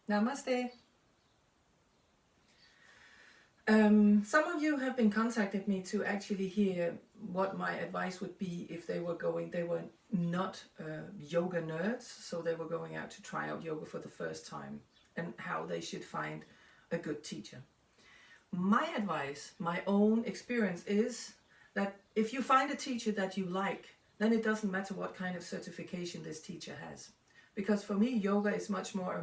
Namaste. Some of you have been contacted me to actually hear what my advice would be if they were not yoga nerds, so they were going out to try out yoga for the first time, and how they should find a good teacher. My advice, my own experience, is that if you find a teacher that you like, then it doesn't matter what kind of certification this teacher has. Because for me, yoga is much more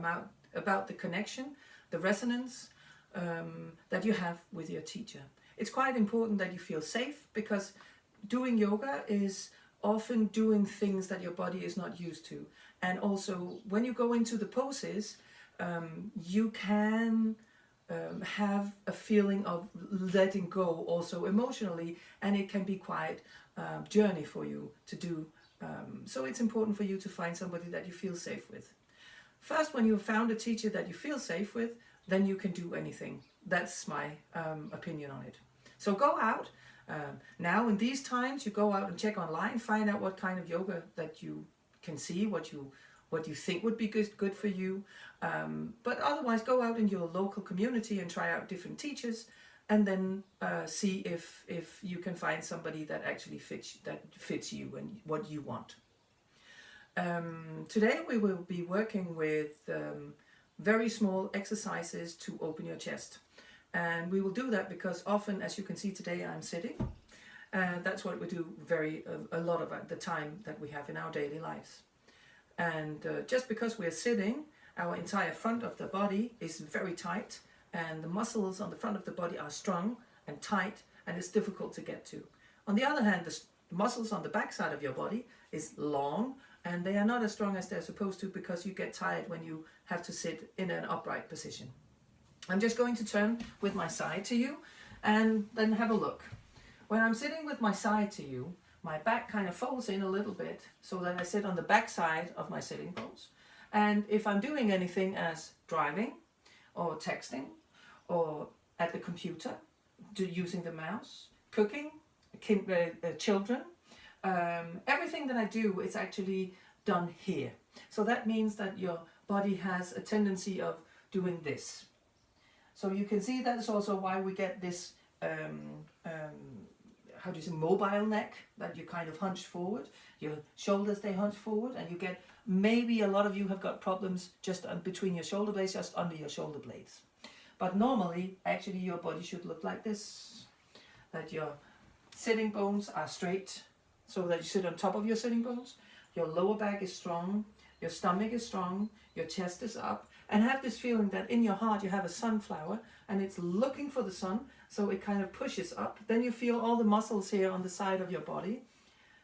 about the connection, the resonance that you have with your teacher. It's quite important that you feel safe, because doing yoga is often doing things that your body is not used to. And also, when you go into the poses, you can have a feeling of letting go also emotionally, and it can be quite a journey for you to do. So it's important for you to find somebody that you feel safe with. First, when you've found a teacher that you feel safe with, then you can do anything. That's my opinion on it. So go out. Now in these times, you go out and check online, find out what kind of yoga that you can see, what you think would be good for you. But otherwise, go out in your local community and try out different teachers, and then see if you can find somebody that actually fits you and what you want. Today we will be working with very small exercises to open your chest. And we will do that because often, as you can see today, I'm sitting. That's what we do a lot of at the time that we have in our daily lives. And just because we're sitting, our entire front of the body is very tight, and the muscles on the front of the body are strong and tight, and it's difficult to get to. On the other hand, the muscles on the back side of your body is long, and they are not as strong as they're supposed to, because you get tired when you have to sit in an upright position. I'm just going to turn with my side to you and then have a look. When I'm sitting with my side to you, my back kind of folds in a little bit so that I sit on the back side of my sitting bones. And if I'm doing anything as driving or texting or at the computer, using the mouse, cooking, children, everything that I do is actually done here. So that means that your body has a tendency of doing this. So you can see that's also why we get this mobile neck, that you kind of hunch forward, your shoulders, they hunch forward, and you get, maybe a lot of you have got problems just between your shoulder blades, just under your shoulder blades. But normally, actually, your body should look like this, that your sitting bones are straight, so that you sit on top of your sitting bones, your lower back is strong, your stomach is strong, your chest is up, and have this feeling that in your heart you have a sunflower, and it's looking for the sun, so it kind of pushes up. Then you feel all the muscles here on the side of your body.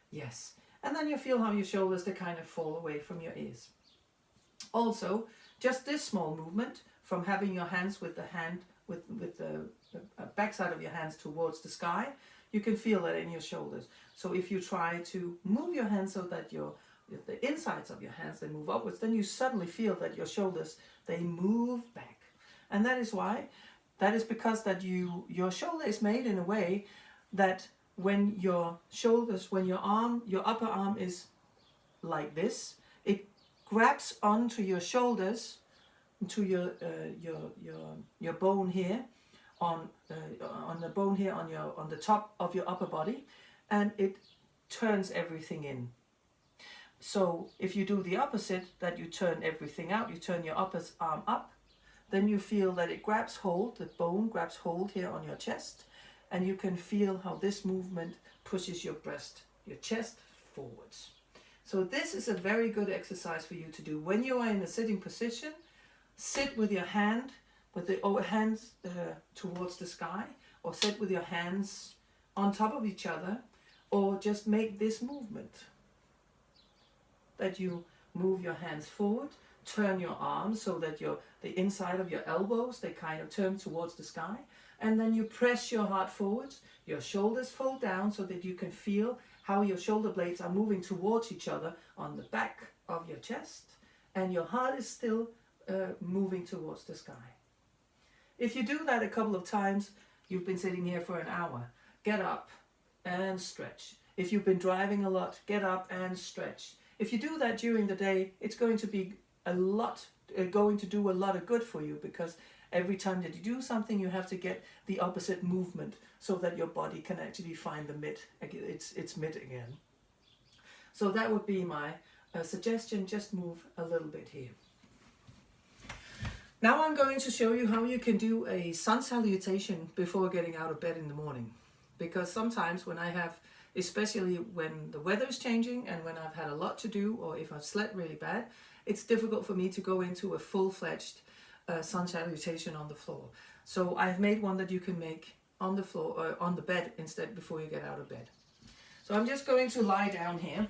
Yes. And then you feel how your shoulders, they kind of fall away from your ears. Also, just this small movement from having your hands with the backside of your hands towards the sky, you can feel that in your shoulders. So if you try to move your hands so that the insides of your hands, they move upwards, then you suddenly feel that your shoulders, they move back. And that is because that your shoulder is made in a way that when your upper arm is like this, it grabs onto your shoulders, to your bone here, on the bone here on the top of your upper body, and it turns everything in. So if you do the opposite, that you turn everything out, you turn your upper arm up, then you feel that it grabs hold, the bone grabs hold here on your chest, and you can feel how this movement pushes your chest forwards. So this is a very good exercise for you to do. When you are in a sitting position, sit with your hand, with the hands towards the sky, or sit with your hands on top of each other, or just make this movement. That you move your hands forward, turn your arms so that the inside of your elbows, they kind of turn towards the sky, and then you press your heart forwards, your shoulders fold down so that you can feel how your shoulder blades are moving towards each other on the back of your chest, and your heart is still moving towards the sky. If you do that a couple of times, you've been sitting here for an hour, get up and stretch. If you've been driving a lot, get up and stretch. If you do that during the day, it's going to be a lot going to do a lot of good for you, because every time that you do something, you have to get the opposite movement so that your body can actually find the mid, its mid again. So that would be my suggestion. Just move a little bit here. Now I'm going to show you how you can do a sun salutation before getting out of bed in the morning. Because sometimes when I have, especially when the weather is changing and when I've had a lot to do, or if I've slept really bad, it's difficult for me to go into a full-fledged sun salutation on the floor. So I've made one that you can make on the floor, or on the bed instead, before you get out of bed. So I'm just going to lie down here.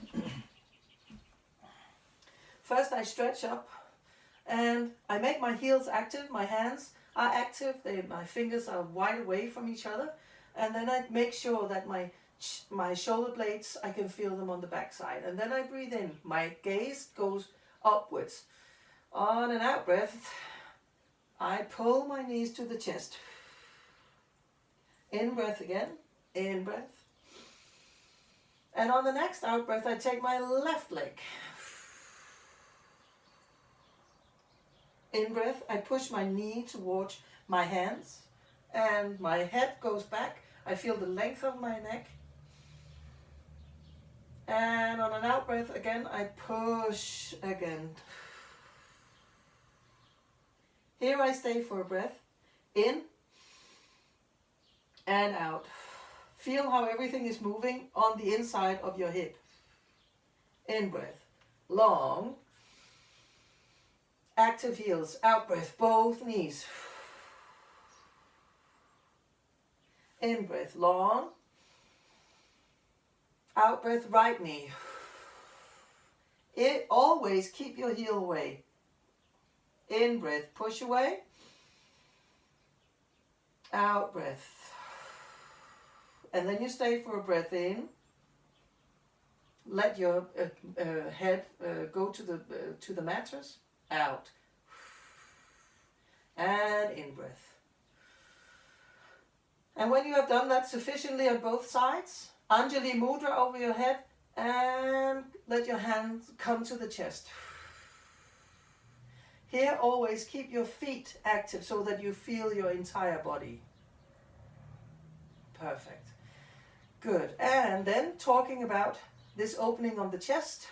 First I stretch up and I make my heels active, my hands are active, my fingers are wide away from each other, and then I make sure that my shoulder blades, I can feel them on the back side, and then I breathe in. My gaze goes upwards. On an out breath, I pull my knees to the chest. In breath again, in breath. And on the next out breath, I take my left leg. In breath, I push my knee towards my hands and my head goes back. I feel the length of my neck. And on an out breath again, I push again. Here I stay for a breath. In and out. Feel how everything is moving on the inside of your hip. In breath. Long. Active heels. Out breath. Both knees. In breath. Long. Out breath. Right knee. Always keep your heel away. In breath. Push away. Out breath. And then you stay for a breath in. Let your head go to the mattress. Out. And in breath. And when you have done that sufficiently on both sides, Anjali Mudra over your head and let your hands come to the chest. Here always keep your feet active so that you feel your entire body. Perfect. Good. And then talking about this opening of the chest,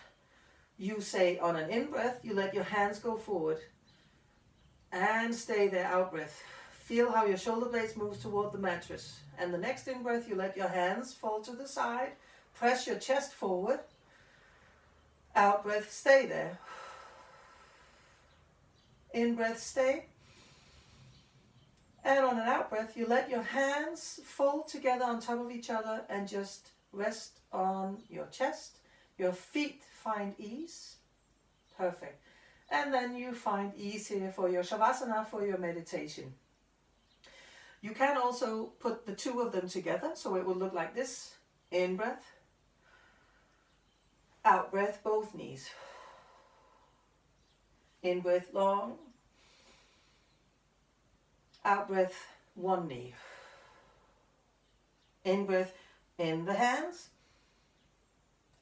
you say on an in-breath, you let your hands go forward and stay there, out-breath. Feel how your shoulder blades move toward the mattress. And the next in-breath, you let your hands fall to the side, press your chest forward, out-breath, stay there. In-breath, stay. And on an out-breath, you let your hands fold together on top of each other and just rest on your chest. Your feet find ease. Perfect. And then you find ease here for your Shavasana, for your meditation. You can also put the two of them together, so it will look like this. In-breath. Out-breath, both knees. In-breath, long. Out-breath, one knee. In-breath, in the hands.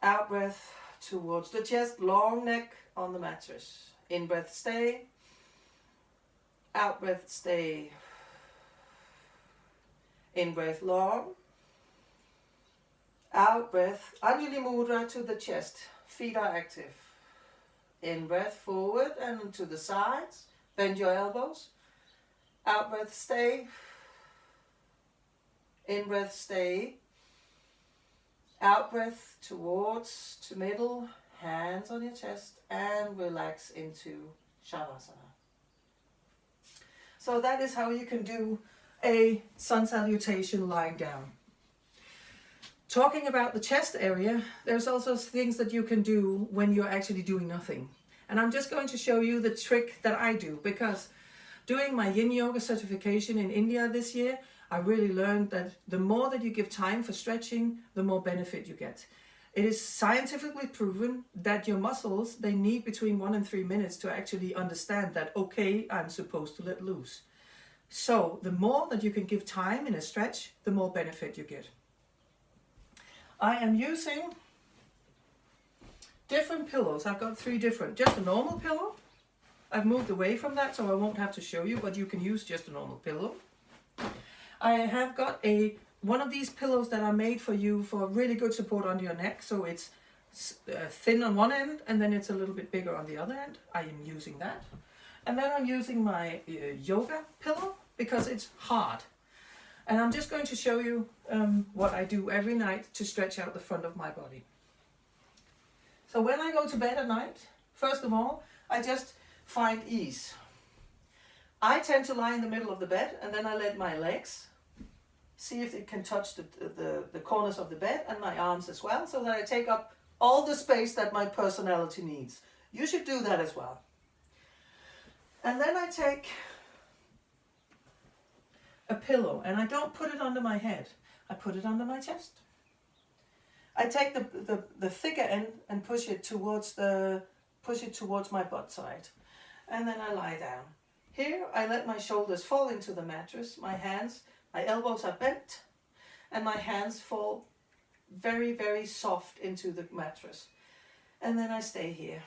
Out-breath, towards the chest, long neck on the mattress. In-breath, stay. Out-breath, stay. In-breath, long. Out-breath, Anjali Mudra to the chest. Feet are active. In-breath, forward and to the sides. Bend your elbows. Out-breath, stay. In-breath, stay. Out-breath towards to middle, hands on your chest, and relax into Shavasana. So that is how you can do a sun salutation lying down. Talking about the chest area, there's also things that you can do when you're actually doing nothing. And I'm just going to show you the trick that I do, because doing my Yin Yoga certification in India this year, I really learned that the more that you give time for stretching, the more benefit you get. It is scientifically proven that your muscles, they need between 1 and 3 minutes to actually understand that, okay, I'm supposed to let loose. So the more that you can give time in a stretch, the more benefit you get. I am using different pillows. I've got 3 different. Just a normal pillow. I've moved away from that, so I won't have to show you, but you can use just a normal pillow. I have got one of these pillows that are made for you for really good support under your neck. So it's thin on one end and then it's a little bit bigger on the other end. I am using that. And then I'm using my yoga pillow because it's hard. And I'm just going to show you what I do every night to stretch out the front of my body. So when I go to bed at night, first of all, I just find ease. I tend to lie in the middle of the bed and then I let my legs see if it can touch the corners of the bed and my arms as well, so that I take up all the space that my personality needs. You should do that as well. And then I take a pillow and I don't put it under my head. I put it under my chest. I take the thicker end and push it towards my butt side. And then I lie down. Here I let my shoulders fall into the mattress. My elbows are bent and my hands fall very, very soft into the mattress. And then I stay here.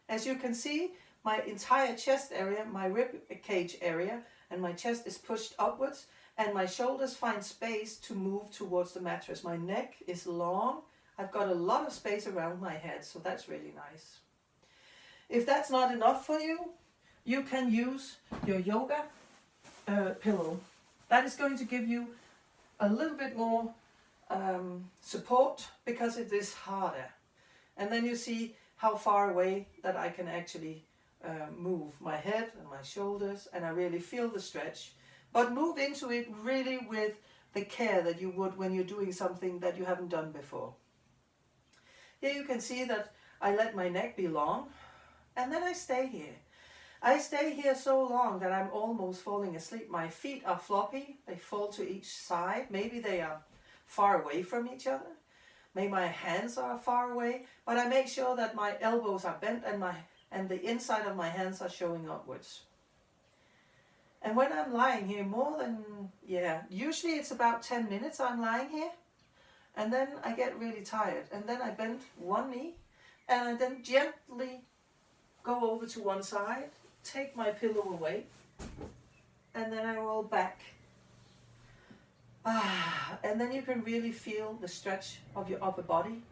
As you can see, my entire chest area, my rib cage area, and my chest is pushed upwards and my shoulders find space to move towards the mattress. My neck is long. I've got a lot of space around my head, so that's really nice. If that's not enough for you, you can use your yoga pillow. That is going to give you a little bit more support because it is harder. And then you see how far away that I can actually move my head and my shoulders, and I really feel the stretch. But move into it really with the care that you would when you're doing something that you haven't done before. Here you can see that I let my neck be long and then I stay here. I stay here so long that I'm almost falling asleep. My feet are floppy, they fall to each side. Maybe they are far away from each other. Maybe my hands are far away, but I make sure that my elbows are bent and the inside of my hands are showing upwards. And when I'm lying here usually it's about 10 minutes I'm lying here. And then I get really tired. And then I bend one knee and I then gently go over to one side, take my pillow away, and then I roll back. And then you can really feel the stretch of your upper body,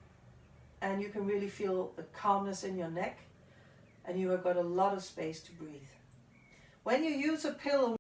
and you can really feel the calmness in your neck, and you have got a lot of space to breathe. When you use a pillow